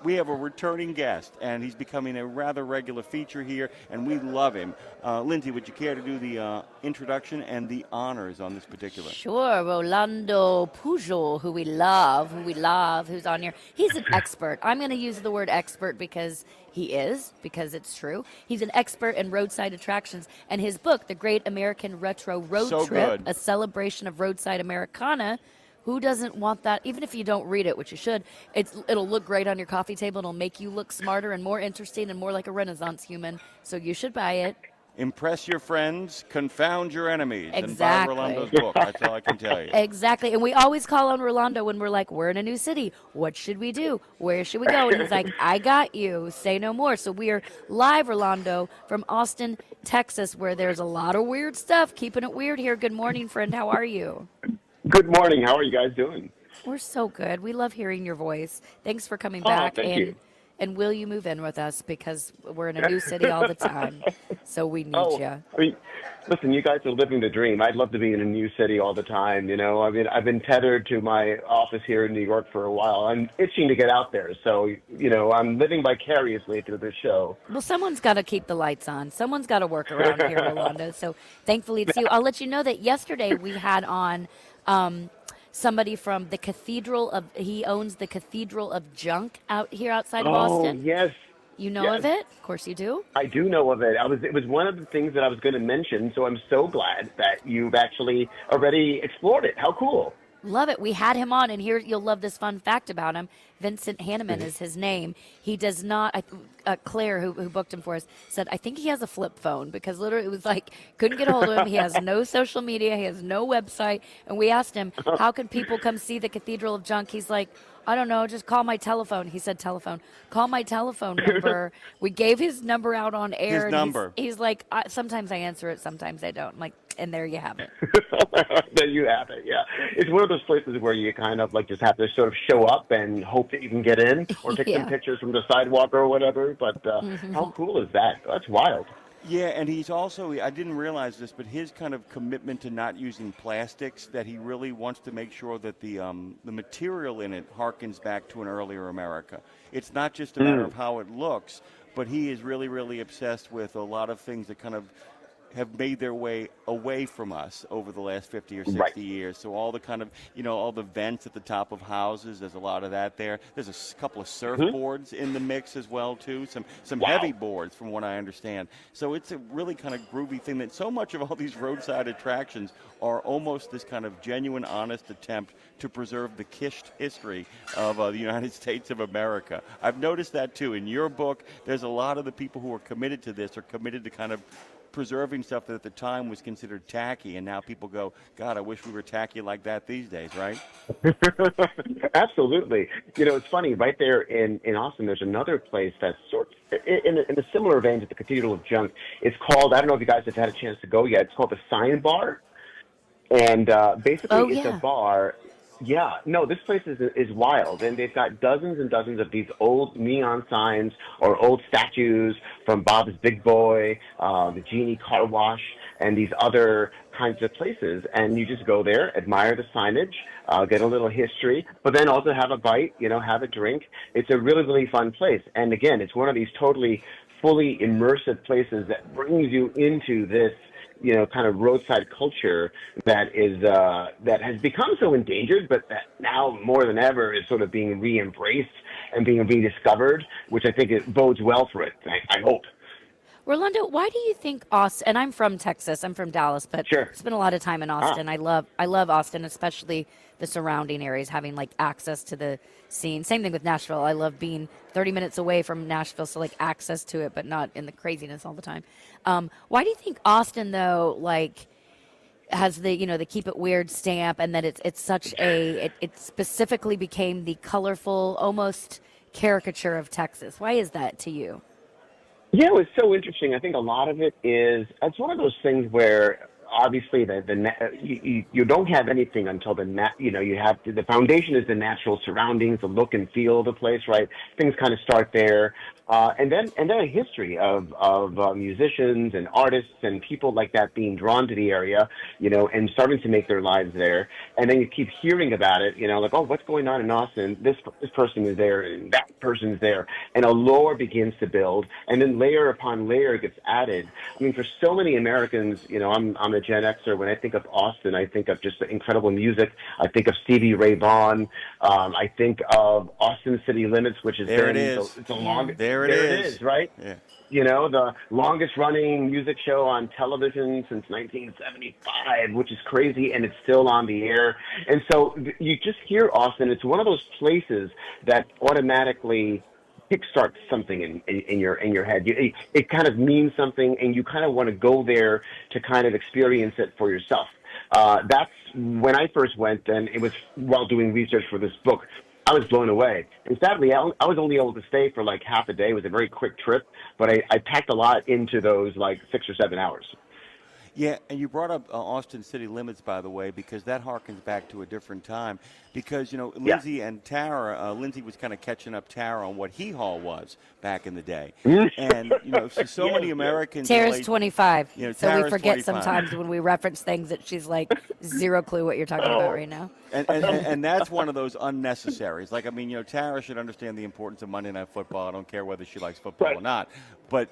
We have a returning guest, and he's becoming a rather regular feature here, and we love him. Lindsay, would you care to do the introduction and the honors on this particular? Sure, Rolando Pujol, who we love, who's on here. He's an expert. I'm going to use the word expert because because it's true. He's an expert in roadside attractions, and his book, The Great American Retro Road Trip, a celebration of roadside Americana. Who doesn't want that? Even if you don't read it, which you should, it'll look great on your coffee table. It'll make you look smarter and more interesting and more like a Renaissance human. So you should buy it. Impress your friends, confound your enemies. Exactly. And buy Rolando's book. That's all I can tell you. Exactly. And we always call on Rolando when we're like, we're in a new city. What should we do? Where should we go? And he's like, I got you. Say no more. So we are live, Rolando, from Austin, Texas, where there's a lot of weird stuff. Keeping it weird here. Good morning, friend. How are you? Good morning. How are you guys doing? We're so good. We love hearing your voice. Thanks for coming back. Thank you. And will you move in with us? Because we're in a new city all the time. So we need you. I mean, listen, you guys are living the dream. I'd love to be in a new city all the time. You know, I mean, I've been tethered to my office here in New York for a while. I'm itching to get out there. So, you know, I'm living vicariously through this show. Well, someone's got to keep the lights on. Someone's got to work around here, Rolando. So thankfully it's you. I'll let you know that yesterday we had on somebody from the he owns the Cathedral of Junk out here outside of Austin. Oh, yes. You know of it? Of course you do. I do know of it. It was one of the things that I was going to mention, so I'm so glad that you've actually already explored it. How cool. Love it. We had him on, and here you'll love this fun fact about him. Vincent Hanneman is his name. He does not, Claire, who booked him for us, said, I think he has a flip phone, because literally it was like, couldn't get a hold of him. He has no social media. He has no website. And we asked him, how can people come see the Cathedral of Junk? He's like, I don't know, just call my telephone. He said telephone. Call my telephone number. We gave his number out on air. His number. He's like, sometimes I answer it, sometimes I don't. I'm like, and there you have it. There you have it, yeah. It's one of those places where you kind of like just have to sort of show up and hope that you can get in or take some pictures from the sidewalk or whatever. But how cool is that? That's wild. Yeah, and he's also, I didn't realize this, but his kind of commitment to not using plastics, that he really wants to make sure that the material in it harkens back to an earlier America. It's not just a matter of how it looks, but he is really, really obsessed with a lot of things that kind of have made their way away from us over the last 50 or 60 years. So all the kind of, all the vents at the top of houses, there's a lot of that there. There's a couple of surfboards in the mix as well, too. Some heavy boards, from what I understand. So it's a really kind of groovy thing that so much of all these roadside attractions are almost this kind of genuine, honest attempt to preserve the kitsch history of the United States of America. I've noticed that, too. In your book, there's a lot of the people who are committed to this are committed to kind of preserving stuff that at the time was considered tacky, and now people go, God, I wish we were tacky like that these days, right? Absolutely. It's funny, right there in Austin, there's another place that's sort of in a similar vein to the Cathedral of Junk. It's called, I don't know if you guys have had a chance to go yet, it's called the Sign Bar. And basically it's a bar. Yeah, no, this place is wild, and they've got dozens and dozens of these old neon signs or old statues from Bob's Big Boy, the Genie Car Wash, and these other kinds of places. And you just go there, admire the signage, get a little history, but then also have a bite, have a drink. It's a really, really fun place. And again, it's one of these totally fully immersive places that brings you into this kind of roadside culture that that has become so endangered, but that now more than ever is sort of being re-embraced and being rediscovered, which I think it bodes well for it. I hope. Rolando, why do you think Austin, and I'm from Texas, I'm from Dallas, but spent a lot of time in Austin. I love Austin, especially the surrounding areas, having like access to the scene. Same thing with Nashville. I love being 30 minutes away from Nashville, so like access to it, but not in the craziness all the time. Why do you think Austin, though, like has the the keep it weird stamp, and that it's such it specifically became the colorful, almost caricature of Texas? Why is that to you? Yeah, it was so interesting. I think a lot of it is, it's one of those things where obviously you don't have anything until you have the foundation is the natural surroundings, the look and feel of the place, right? Things kind of start there, and then a history of musicians and artists and people like that being drawn to the area, and starting to make their lives there. And then you keep hearing about it, like, oh, what's going on in Austin? This person is there and that person is there, and a lore begins to build, and then layer upon layer gets added. I mean, for so many Americans, I'm a Gen Xer. When I think of Austin, I think of just the incredible music. I think of Stevie Ray Vaughan. I think of Austin City Limits, which is there. It is. It's a long. There it is, right? Yeah. The longest running music show on television since 1975, which is crazy, and it's still on the air. And so you just hear Austin. It's one of those places that automatically kickstarts something in your head. It kind of means something, and you kind of want to go there to kind of experience it for yourself. That's when I first went, and it was while doing research for this book. I was blown away. And sadly, I was only able to stay for like half a day. It was a very quick trip, but I packed a lot into those like 6 or 7 hours. Yeah, and you brought up Austin City Limits, by the way, because that harkens back to a different time. Because, Lindsay and Tara, Lindsay was kind of catching up Tara on what Hee Haw was back in the day. And, so many Americans. Tara's 25. So we forget 25. sometimes when we reference things that she's like zero clue what you're talking about right now. And that's one of those unnecessaries. Like, Tara should understand the importance of Monday Night Football. I don't care whether she likes football or not. But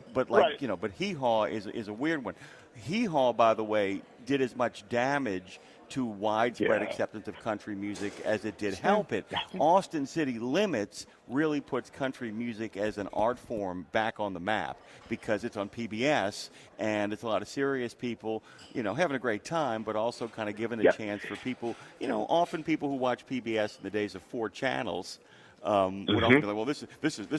Hee Haw is a weird one. Hee Haw, by the way, did as much damage to widespread acceptance of country music as it did help it. Austin City Limits really puts country music as an art form back on the map because it's on PBS and it's a lot of serious people, having a great time, but also kind of giving a chance for people, often people who watch PBS in the days of 4 channels. Would often be like, well, this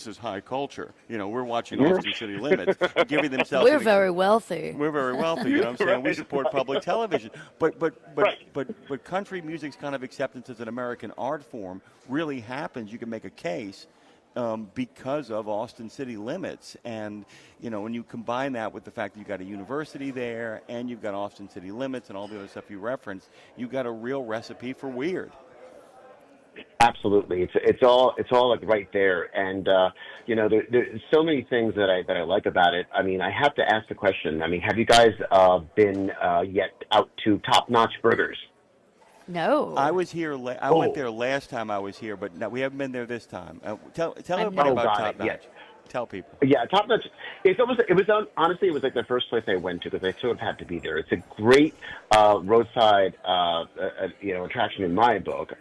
is high culture. We're watching Austin City Limits, giving themselves. We're very wealthy. We're very wealthy. You know what I'm saying? We support public television, but country music's kind of acceptance as an American art form really happens. You can make a case because of Austin City Limits, and when you combine that with the fact that you've got a university there and you've got Austin City Limits and all the other stuff you referenced, you've got a real recipe for weird. Absolutely, it's all like right there, and there's so many things that I like about it. I have to ask the question. Have you guys been yet out to Top Notch Burgers? No. I was here. I went there last time I was here, but no, we haven't been there this time. Tell everybody about Top Notch. Yeah. Tell people. Yeah, Top Notch. Honestly, it was like the first place I went to because I sort of had to be there. It's a great roadside, attraction in my book.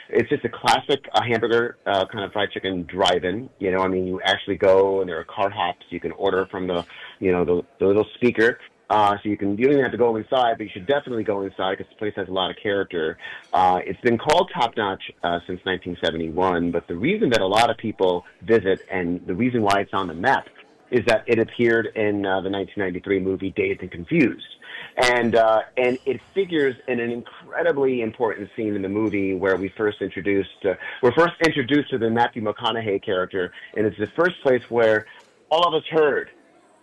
It's just a classic hamburger kind of fried chicken drive-in. You actually go and there are cart hops. You can order from the little speaker. So you don't even have to go inside, but you should definitely go inside because the place has a lot of character. It's been called Top Notch since 1971, but the reason that a lot of people visit and the reason why it's on the map is that it appeared in the 1993 movie Dazed and Confused. And it figures in an incredibly important scene in the movie where we're first introduced to the Matthew McConaughey character, and it's the first place where all of us heard,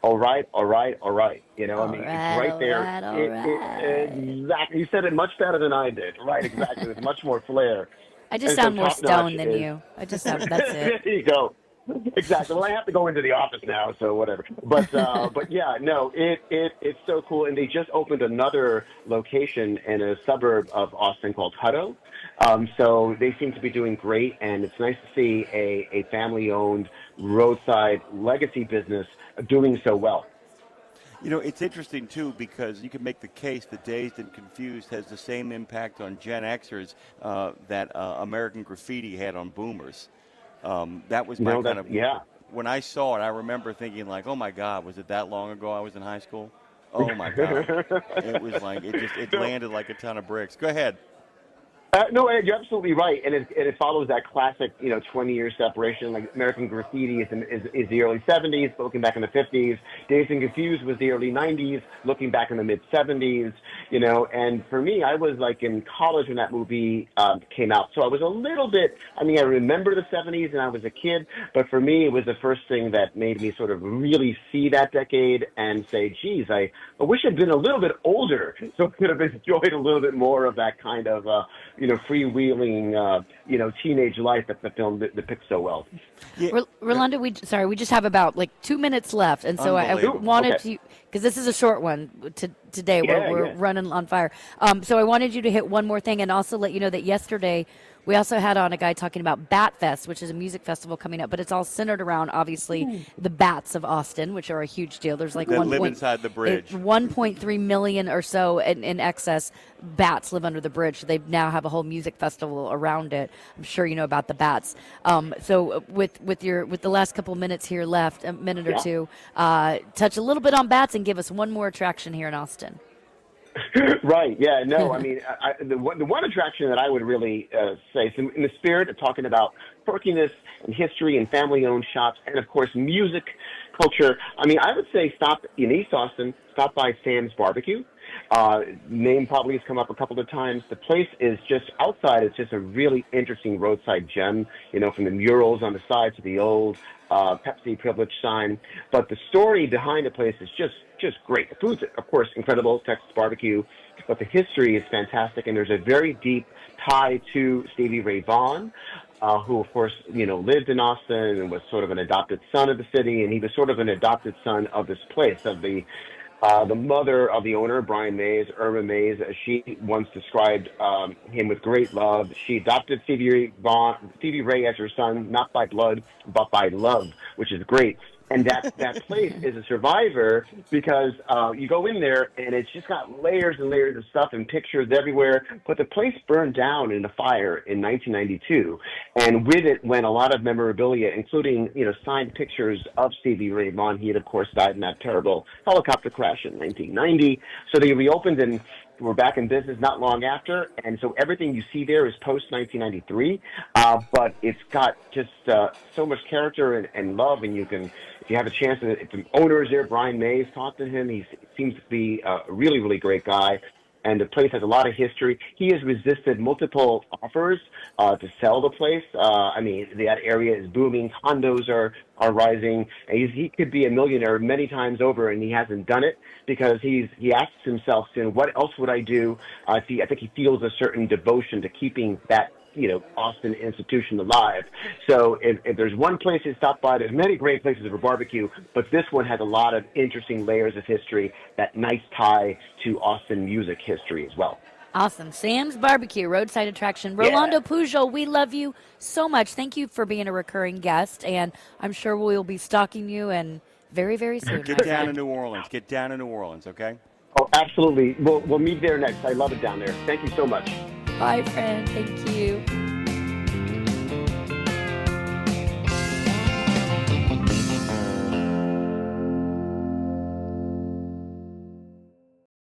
all right, all right, all right. It's right there. Exactly. You said it much better than I did. Right, exactly. With much more flair. I just sound more stoned than you. That's it. There you go. Exactly. Well, I have to go into the office now, so whatever. But yeah, no, it's so cool. And they just opened another location in a suburb of Austin called Hutto. So they seem to be doing great, and it's nice to see a family-owned roadside legacy business doing so well. It's interesting, too, because you can make the case that Dazed and Confused has the same impact on Gen Xers that American Graffiti had on boomers. That was my when I saw it, I remember thinking like, oh, my God, was it that long ago I was in high school? Oh, my God. It was like, it landed like a ton of bricks. Go ahead. No, Ed, you're absolutely right, and it follows that classic, 20-year separation. Like American Graffiti is the early '70s, looking back in the '50s. Dazed and Confused was the early '90s, looking back in the mid '70s. And for me, I was like in college when that movie came out, so I was a little bit. I mean, I remember the '70s, and I was a kid, but for me, it was the first thing that made me sort of really see that decade and say, "Geez, I wish I'd been a little bit older, so I could have enjoyed a little bit more of that kind of." Freewheeling, teenage life that the film depicts so well. Yeah. Rolando, we just have about like 2 minutes left, and so I wanted to, because this is a short one today. We're running on fire. So I wanted you to hit one more thing, and also let you know that yesterday we also had on a guy talking about Bat Fest, which is a music festival coming up, but it's all centered around, obviously, the bats of Austin, which are a huge deal. There's like live inside the bridge. 1.3 million or so in excess bats live under the bridge. They now have a whole music festival around it. I'm sure you know about the bats. So with the last couple minutes here left, a minute or two, touch a little bit on bats and give us one more attraction here in Austin. Right. Yeah. No. I mean, the one attraction that I would really say, so in the spirit of talking about quirkiness and history and family-owned shops, and of course music culture. I mean, I would say stop in East Austin. Stop by Sam's Barbecue. Name probably has come up a couple of times. The place is just outside. It's just a really interesting roadside gem. From the murals on the side to the old Pepsi privilege sign. But the story behind the place is just great. The food's, of course, incredible, Texas barbecue, but the history is fantastic, and there's a very deep tie to Stevie Ray Vaughan, who, of course, lived in Austin and was sort of an adopted son of the city, and he was sort of an adopted son of this place, of the mother of the owner, Brian Mays, Irma Mays. She once described him with great love. She adopted Stevie Ray as her son, not by blood, but by love, which is great. And that place is a survivor because you go in there and it's just got layers and layers of stuff and pictures everywhere. But the place burned down in a fire in 1992, and with it went a lot of memorabilia, including signed pictures of Stevie Ray Vaughan. He had, of course, died in that terrible helicopter crash in 1990. So they reopened and were back in business not long after, and so everything you see there is post-1993, but it's got just so much character and love, and you can, if you have a chance, if the owner is there, Brian Mays, talk to him. He seems to be a really, really great guy, and the place has a lot of history. He has resisted multiple offers to sell the place. I mean, that area is booming. Condos are rising. And he could be a millionaire many times over, and he hasn't done it because he asks himself, what else would I do? I think he feels a certain devotion to keeping that Austin institution alive. So if there's one place to stop by, there's many great places for barbecue, but this one has a lot of interesting layers of history, that nice tie to Austin music history as well. Awesome. Sam's Barbecue, roadside attraction. Rolando Pujol, we love you so much. Thank you for being a recurring guest, and I'm sure we'll be stalking you and very, very soon. Get down to New Orleans. Get down to New Orleans, okay? Oh, absolutely. We'll meet there next. I love it down there. Thank you so much. Bye, friend. Thank you.